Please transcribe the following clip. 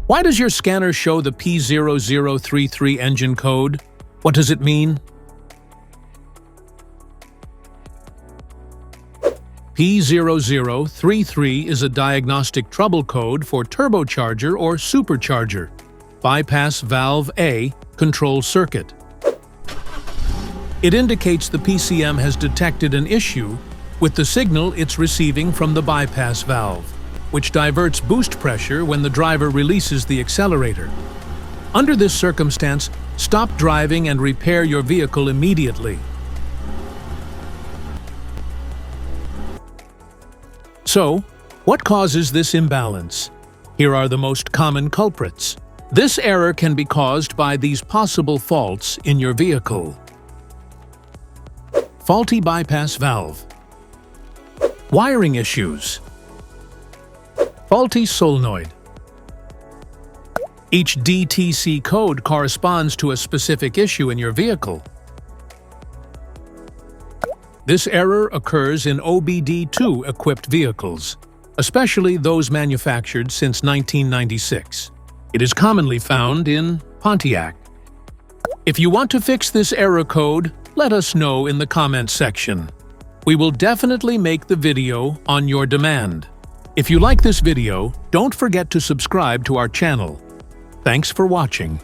Why does your scanner show the P0033 engine code? What does it mean? P0033 is a diagnostic trouble code for turbocharger or supercharger, bypass valve A, control circuit. It indicates the PCM has detected an issue with the signal it's receiving from the bypass valve, which diverts boost pressure when the driver releases the accelerator. Under this circumstance, stop driving and repair your vehicle immediately. So, what causes this imbalance? Here are the most common culprits. This error can be caused by these possible faults in your vehicle. Faulty bypass valve. Wiring issues. Faulty solenoid. Each DTC code corresponds to a specific issue in your vehicle. This error occurs in OBD2 equipped vehicles, especially those manufactured since 1996. It is commonly found in Pontiac. If you want to fix this error code, let us know in the comments section. We will definitely make the video on your demand. If you like this video, don't forget to subscribe to our channel. Thanks for watching.